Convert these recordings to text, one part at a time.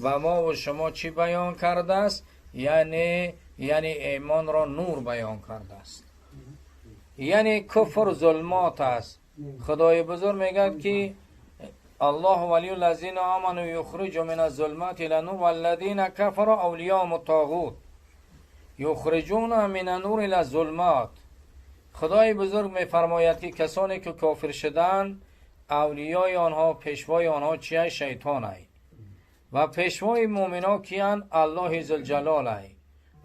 و ما و شما چی بیان کرده است؟ یعنی ایمان را نور بیان کرده است. یعنی کفر ظلمات است. خدای بزرگ میگه که الله ولی الذین آمنوا یخرج من الظلمات الی النور والذین کفروا اولیاءهم الطاغوت یخرجون من النور الی الظلمات. خدای بزرگ میفرماید که کسانی که کافر شدند اولیای آنها، پیشوای آنها چیه؟ شیطان ای. و پیشوای مؤمنان کیان؟ الله ذوالجلال ای.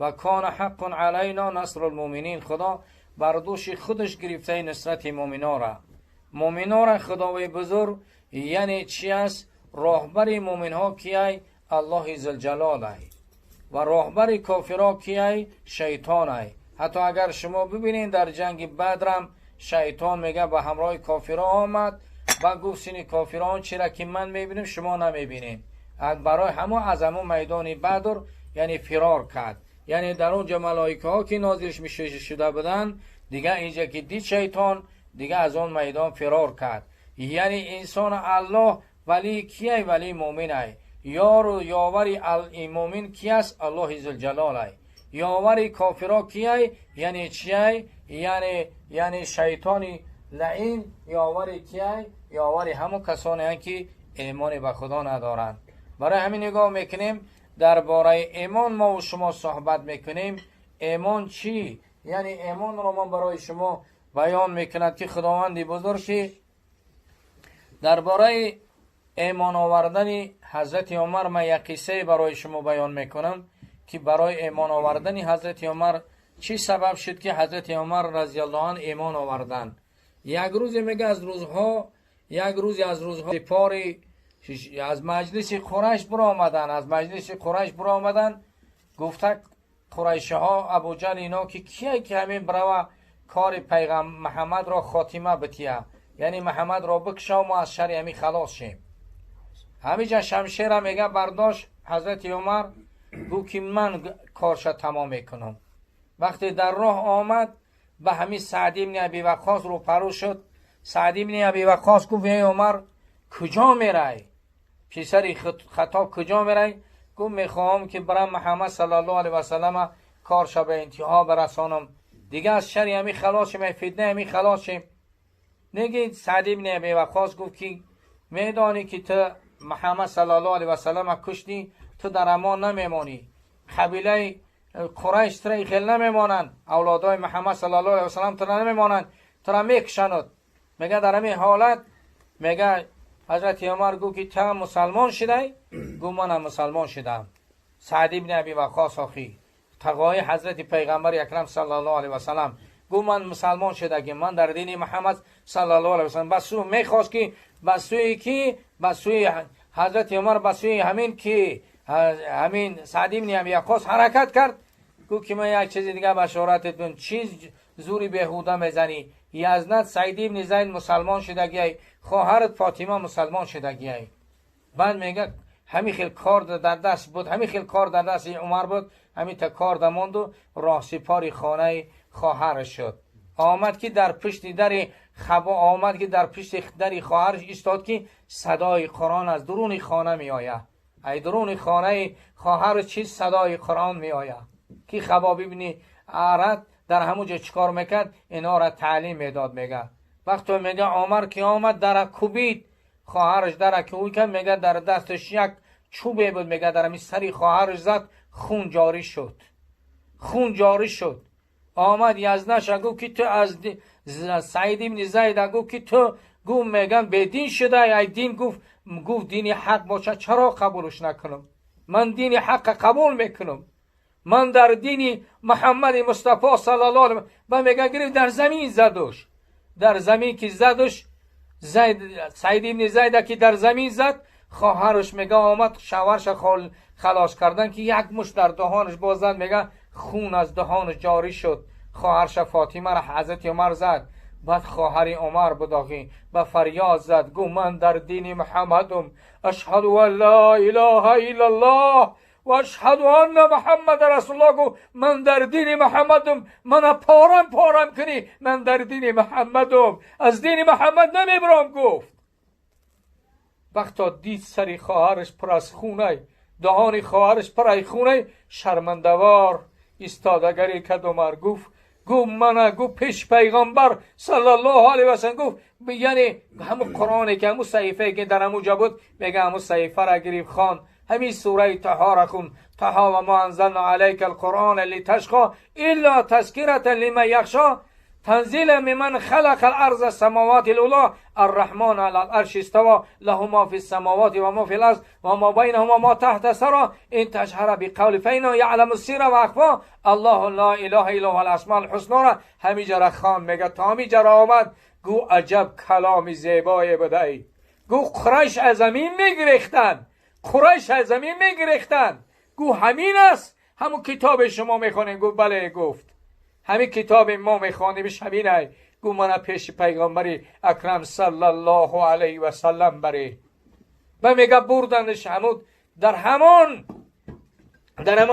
و کان حق علینا نصر المؤمنین. خدا بر دوش خودش گرفته نصرت مؤمنان را خدای بزرگ یعنی چی است؟ راهبر مؤمن ها کیه؟ الله ذوالجلال ای. و راهبر کافرها کیه؟ شیطان ای. حتی اگر شما ببینید در جنگ بدرم شیطان میگه به همراه کافرها آمد و گفت سین کافران چرا که من میبینم شما نمیبینید. برای همه از همون میدان بدر یعنی فرار کرد. یعنی در اونجا ملائکه ها که نازلش میشه شده بودن دیگه اینجا که دید شیطان دیگه از اون میدان فرار کرد. یعنی انسان الله ولی کیه؟ ولی مؤمن ای. یار و یاوری المؤمن کی است؟ الله ذوالجلال ای. یاوری کافرها کیه؟ یعنی چیه؟ یعنی شیطانی لعین. یاوری کیه؟ یاوری همون کسانی هستند که ایمان به خدا ندارند. برای همین نگاه میکنیم درباره ایمان ما و شما صحبت میکنیم. ایمان چی؟ یعنی ایمان رو من برای شما بیان میکند که خداوند بزرگ که درباره ایمان آوردن حضرت عمر من یک قصه برای شما بیان میکنم که برای ایمان آوردن حضرت عمر چی سبب شد که حضرت عمر رضی الله عنه ایمان آوردن. یک روز میگه از روزها سپاری از مجلس قریش برآمدن گفته قریش ها ابوجهل اینا که کیه که همین برای کار پیغمبر محمد را خاتمه بتیه، یعنی محمد را بکشه و ما از شر همین خلاص شیم. همیجا شمشیر میگه برداشت حضرت عمر گو که من کارش تمام میکنم. وقتی در راه آمد به همین سعد بن ابی وقاص رو پرو شد. سعد بن ابی وقاص گفت ای عمر کجا میرای؟ پسر خطاب کجا میرای؟ گفت میخواهم که برای محمد صلی الله علیه و سلم کارش به انتها برسانم، دیگه از شر همین خلاص شیم، فتنه همین خلاص شیم. نگید سعد بن ابی وقاص گفت که میدانی که تو محمد صلی الله علیه و سلم کشتی، تو در امان نمیمانی. قبیله قریش ترا خیل نمیمانند، اولادای محمد صلی الله علیه و سلم ترا نمیمانند، ترا میکشند. میگه در همین حالت میگه حضرت عمر گفت که تو مسلمان شدی؟ گفت من مسلمان شدم. سعد بن ابی وقاص آخی تقوای حضرت پیغمبر اکرم صلی الله علیه و سلم گفت من مسلمان شده که من در دین محمد صلی الله علیه و سلم. بس او میخواست که بسوی حضرت عمر بسوی همین که همین سعد بن ابی وقاص حرکت کرد. گفت که من یک چیز دیگه بشارتتون، چیز زوری بهوده میزنی. یزدت سعید بن زید مسلمان شدگی، خواهرت فاطمه مسلمان شدگی. بعد میگه همین خیل کار در دست بود، همین خیل کار در دست عمر بود، همین تا کار دماند و راه سپاری خانه خواهرش شد. آمد که در پشت در خواهرش ایستاد که صدای قرآن از درون خانه می آید. ای درون خانه خواهر چیز صدای قرآن می آید که خبابی بن ارد در همونجا چیکار میکرد؟ اینا را تعلیم میداد. میگه وقتی میگه عمر که آمد در کوبید، خواهرش در کوبی کرد، میگه در دستش یک چوبه بود، میگه در می سری خواهرش زد، خون جاری شد. آمد یزدش گفت که تو از سعید بن زید گفت که تو گفت میگن به دین شده ای دین. گفت دین حق باشه چرا قبولش نکنم؟ من دین حق قبول میکنم. من در دین محمد مصطفی صلی الله علیه و میگه گرفت در زمین زدش. در زمین که زدش سعید بن زید که در زمین زد، خواهرش میگه آمد شوهرش خلاص کردن که یک مش در دهانش بازد، میگه خون از دهانش جاری شد. خواهرش فاطمه را حضرت عمر زد. بعد خواهر عمر بداخی به فریاد زد، گو من در دین محمدم، اشهد ان لا اله الا الله و اشهد ان محمد رسول الله. گو من در دین محمدم، من پارم کنی، من در دین محمدم، از دین محمد نمیبرم. گفت وقتا دید سری خواهرش پر از خونه، دهان خواهرش پر خونه، شرمندوار ایستادگری که عمر گفت من گو پیش پیغمبر صلی الله علیه و سلم گفت، یعنی همون قرآنی که همون صحیفه که در همونجا بود، میگه همون صحیفه را گریب خان، همین سوره طه را خون، طه و ما انزلنا علیک القرآن لتشقی الا تذکرة لمن یخشی تنزیلا ممن خلق الارض السماوات العلی الرحمن علی العرش استوى له ما فی السماوات و ما فی الارض و ما بینهما ما تحت الثری ان تجهر بقول فانه یعلم السر و اخفی الله لا اله الا هو الاسماء الحسنی را همینجا را خان. میگه تا همینجا را آمد، گو عجب کلام زیبایی بوده. گو قریش از زمین میگریختند، قریش از زمین میگریختند. گو همین است همون کتاب شما میخوانید؟ گو بله. گفت همین کتاب ما میخوانیمش همینه. گو من پیش پیغمبری اکرم صلی الله علیه و سلم بری. و میگه بردنش همون در همون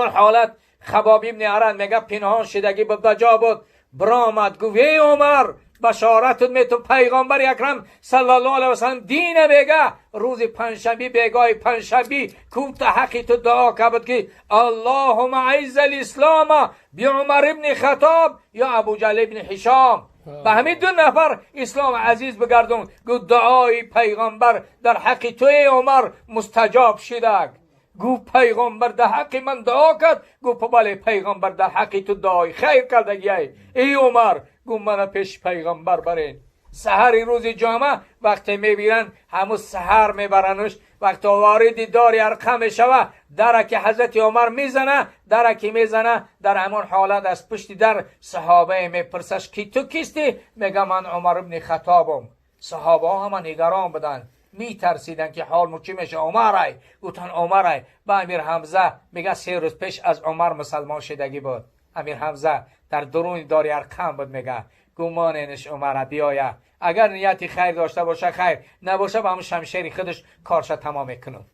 حالت خباب ابن ارد میگه پنهان شدگی به بجا بود، برآمد گفت ای عمر بشارتت می تو پیغمبر اکرم صلی الله علیه و سلم دین میگه روز پنجشنبه بیگاه پنجشنبه کوت حقی تو دعا کرد که اللهم اعز الاسلام بی عمر ابن خطاب یا ابو جهل ابن هشام، به همین دو نفر اسلام عزیز بگردون. گو دعای پیغمبر در حق تو ای عمر مستجاب شده. گو پیغمبر در حق من دعا کرد؟ گو بله پیغمبر در حق تو دعای خیر کرده. ای عمر گو من پیش پیغمبر برین. سحر روز جمعه وقتی میبیرن همون سحر میبرنش، وقتی وارد دار ارقم شوه درک حضرت عمر میزنه، درکی میزنه، در همون حالت از پشت در صحابه میپرسش کی تو کیستی؟ میگه من عمر ابن خطابم. صحابه ها هم نگران بدن، میترسیدن که حال چی میشه. عمرای گفتن عمرای. با امیر حمزه میگه 3 روز پیش از عمر مسلمان شدگی بود. امیر حمزه در درون دار ارقم بود. میگه گمانش عمر بیاید، اگر نیتی خیر داشته باشه خیر، نباشه با همون شمشیر خودش کارش تمام میکنم.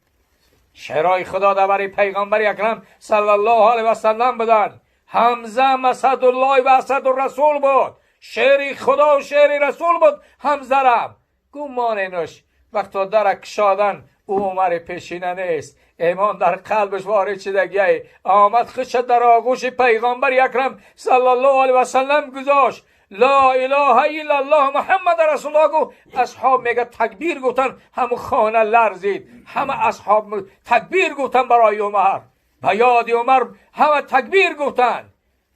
شعرهای خدا درباره پیغمبر اکرم صلی الله علیه و سلم بدن. حمزه مسد الله و اسد الرسول بود، شعر خدا و شعر رسول بود. حمزه را گمانش وقتی درک شادن او عمر پیشینه نیست، ایمان در قلبش وارد شدگی آمد، خش در آغوش پیغمبر اکرم صلی الله علیه و سلم گذاشت. لا اله الا الله محمد رسول الله گو. اصحاب میگه تکبیر گفتن، همون خانه لرزید، همه اصحاب تکبیر گفتن برای عمر، به یاد عمر همه تکبیر گفتن.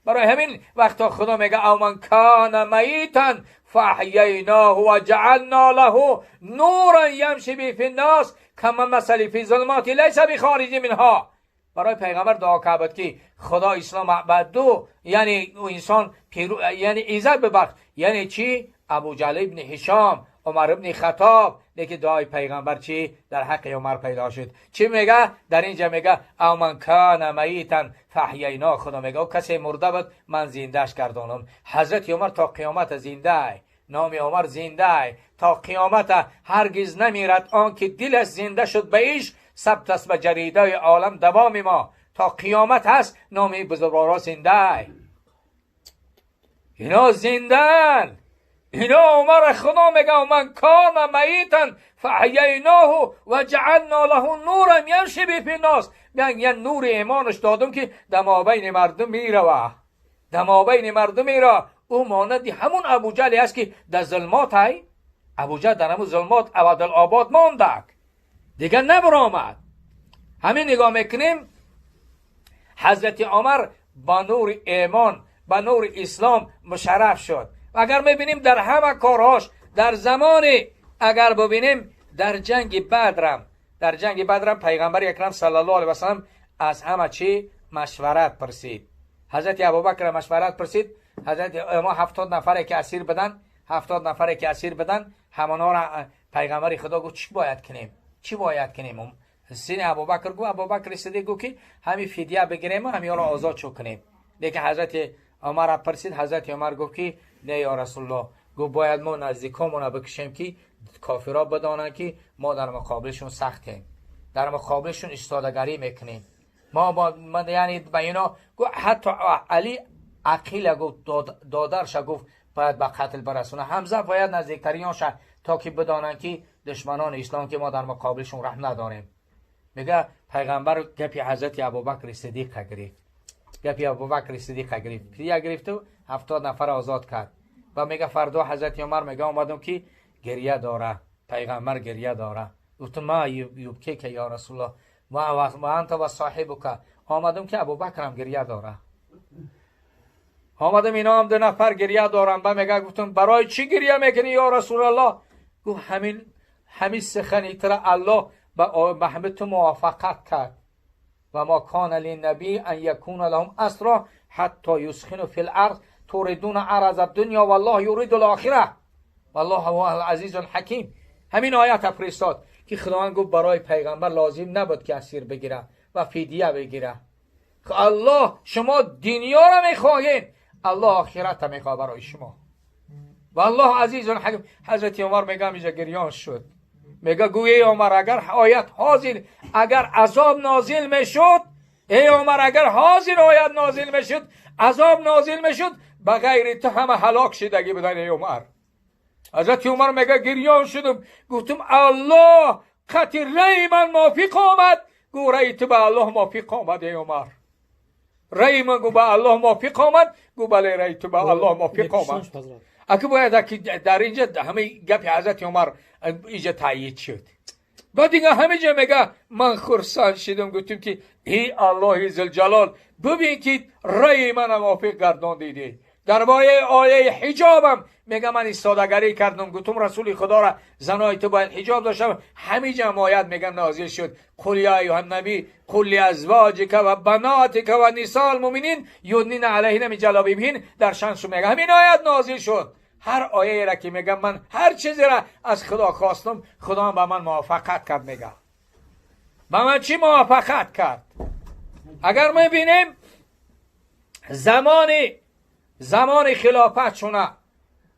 برای همین وقتا خدا میگه او من کان میتا فاحییناه و جعلنا له نورا یمشی به فی الناس کما مثلی فی ظلمات لیس بخارج منها. برای پیغمبر دعا کرد که خدا اسلام بعدو یعنی انسان یعنی عزت ببخش. یعنی چی؟ ابو جهل ابن هشام، عمر ابن خطاب. لیکن دعای پیغمبر چی در حق عمر پیدا شد؟ چی میگه در اینجا؟ میگه او من کان میتا فاحیینا. خدا میگه او کسی مرده بود من زندهش کردانم. حضرت عمر تا قیامت زنده، نام عمر زنده تا قیامت، هرگز نمیرد آن که دلش زنده شد به ایش ثبت است به جریده عالم دوام ما تا قیامت هست. نام بزرگوارا زنده، اینا زندن، اینا عمر. خدا میگه من کان میتا فاحییناه و جعلنا له نورا یمشی به فی الناس. یعنی نور ایمانش دادم که دمابین مردم میروه، دمابین مردم میره. او مانند همون ابو جهل است که در ظلمات های ابو جهل در همون ظلمات ابدالآباد ماندک دیگه نبرآمد. همین نگاه میکنیم حضرت عمر با نور ایمان، با نور اسلام مشرف شد. و اگر میبینیم در همه کارهاش در زمان، اگر ببینیم در جنگ بدرم پیغمبر اکرم صلی الله علیه و سلم از همه چی مشورت پرسید. حضرت ابوبکر مشورت پرسید. حضرت ما 70 نفره که اسیر بدن، 70 نفره که اسیر بدن، همانا را پیغمبر خدا گفت چی باید کنیم؟ سین ابوبکر گفت، ابوبکر صدیق گفت که همین فدیه بگیریم و همین را آزاد شو کنیم. لیکن حضرت عمر پرسید. حضرت عمر گفت که نه یا رسول الله، گفت باید ما نزدیکامون بکشیم که کافرها بدانند که ما در مقابلشون سختیم، در مقابلشون ایستادگی میکنیم. ما یعنی به اینا گفت. حتی علی عقیل گفت، دادرش گفت باید به قتل برسونه. حمزه باید نزدیکترینش تا که بدانند که دشمنان اسلام که ما در مقابلشون رحم نداریم. میگه پیغمبر گپی حضرت ابوبکر صدیق گرفت، گپی ابوبکر صدیق گرفت و 70 نفر آزاد کرد. و میگه فردا حضرت عمر میگه آمدم که گریه داره، پیغمبر گریه داره. گفتم ما یبکی که یا رسول الله و انت و صاحبک. آمدم که ابوبکر هم گریه داره. آمدم اینا هم 2 نفر گریه دارن. با میگه گفتم برای چی گریه میکنی یا رسول الله؟ گفت همین سخنی تر الله به همه تو موافقت کرد. و ما کان للنبی ان یکون لهم اسرا حتی یسخنوا فی الارض تريدون عرض الدنیا والله یرید الاخره والله هو العزیز الحکیم. همین آیت فرستاد که خداوند گفت برای پیغمبر لازم نبود که اسیر بگیره و فدیه بگیره. الله شما دنیا را میخواهید، الله آخرت را میخواه برای شما. والله عزیز الحکیم. حضرت عمر میگه میجا گریان شد. میگه گویی عمر اگر آیت حاضر، اگر عذاب نازل میشد، ای عمر اگر حاضر آیت نازل میشد، عذاب نازل میشد، بغیر تو همه هلاک شدگی بدن. ای عمر. حضرت عمر میگه گریان شدم، گفتم الله قطع رای من موافق آمد. گو رای تو به الله موافق آمد. ای عمر رای من گو به الله موافق آمد. گو بله رای تو به الله موافق آمد. اگه باید که در اینجا همه گپ حضرت عمر اینجا تایید شد. بعد دیگه همه جا میگه من خرسان شدم، گفتم که ای الله ذوالجلال ببین که رای من موافق گردان دیدی. درباره آیه حجابم میگه من استادگری کردم، گفتم رسول خدا را زنای تو باید حجاب داشتم. همه جا آیات میگم نازل شد قل یا ایها النبی قل لازواجک و بناتک و نساء المؤمنین یدنین علیهن من جلابیبهن. در شانش میگه همین آیات نازل شد. هر آیه را که میگم من هر چیزی را از خدا خواستم، خدا هم به من موافقت کرد. میگه به من چی موافقت کرد؟ اگر میبینیم زمان خلافت شونه،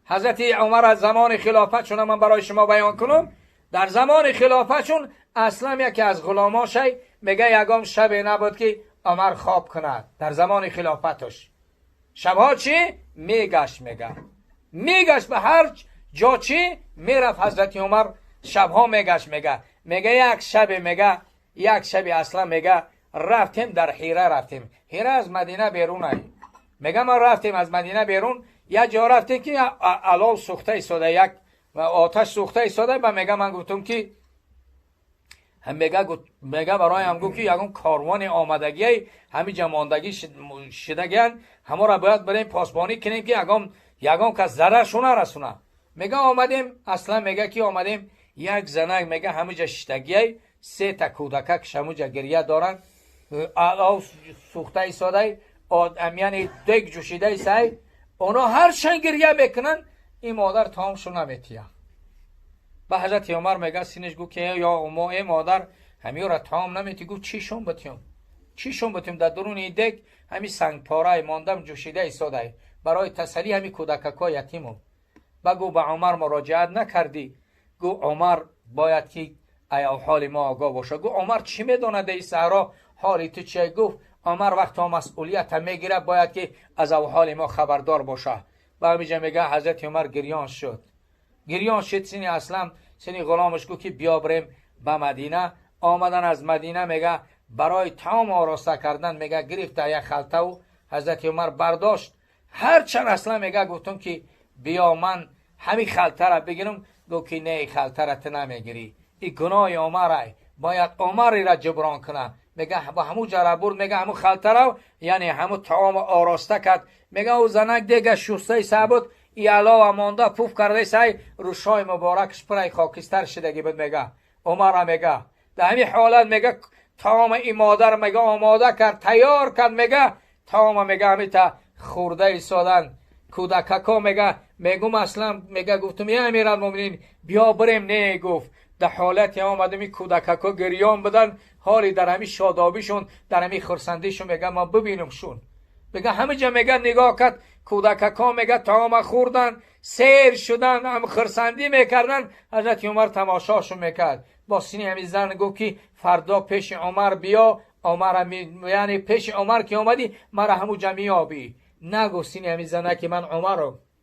حضرت عمر از زمان خلافت شونه من برای شما بیان کنم. در زمان خلافتشون اصلا یکی از غلاماشای میگه یگام شب نبود که عمر خواب کند. در زمان خلافتش شبها چی میگشت، میگشت به هر جا چی میرفت. حضرت عمر شبها میگشت. میگه یک شب اصلا میگه رفتیم در حیره. حیره از مدینه بیرون. میگه ما رفتیم از مدینه بیرون، یک جا رفتیم که علال سوخته ایستاده، یک آتش سوخته ایستاده. و میگه من گفتم که میگه برای هم گفت که یکم کاروان آمدگی همین جماندگی شدگیان همه را باید بریم پاسبانی کنیم که یکم که ضرر شونه رسونه. میگه آمدیم اصلا میگه که آمدیم یک زنک میگه همه جا شدگی 3 تا کودکک همه جا گریه دارن، علال سوخته ایستاده، یعنی دیگ جوشیده ایسای. اونا هر چند گریه میکنن این مادر تمام شو نمیتیه. به حضرت عمر میگه سینش گو که یا اما ای مادر همی را تمام نمیتی. گو چی شون بتیم در درون این دیگ همی سنگ پاره ماندم جوشیده ایستاده. برای تسلی همی کودککا یتیمم. بگو به عمر مراجعت نکردی؟ گو عمر باید که ای حال ما آگاه باشه. گو عمر چی میدونه در صحرا حالی تو چی؟ گفت عمر وقت ها مسئولیت میگیره باید که از حال ما خبردار باشه. و همیجا میگه حضرت عمر گریان شد. سینی اسلم سینی غلامش گفت که بیا بریم به مدینه. آمدن از مدینه میگه برای تمام آراسته کردن میگه گرفت یک خلطه و حضرت عمر برداشت. هر چند اصلا میگه گفتم که بیا من همین خلطه را بگیرم. گفت که نه خلطه را تو نمیگیری، این گناه عمره، باید عمر را جبران کنه. میگه با همو جرا برد، میگه همو خلطه رو یعنی همو طعام آراسته کرد. میگه او زنک دیگه شسته ثابت ای علاوه مانده پوف کرده سای روشای مبارکش پرای خاکستر شدگی بود. میگه عمر میگه در همین حالت میگه طعام این مادر میگه آماده کرد، تیار کرد. میگه طعام میگه همیتا خورده ایستادن کودککا. میگم اصلا میگه گفتم ای امیرالمومنین بیا بریم. نه گفت در حالت آمدم این کودککا گریان بدن، حالی در همین شادابیشون در همین خرسندیشون میگه ما ببینم شون. میگه همه جا میگه نگاه کرد کودککا میگه طعام خوردن، سیر شدن، هم خرسندی میکردن. حضرت عمر تماشاشون میکرد. با سینی همین زن گفت که فردا پیش عمر بیا. عمر یعنی پیش عمر که اومدی مرا همو جمعی آبی. نگو سینی همین زنه که من عمرم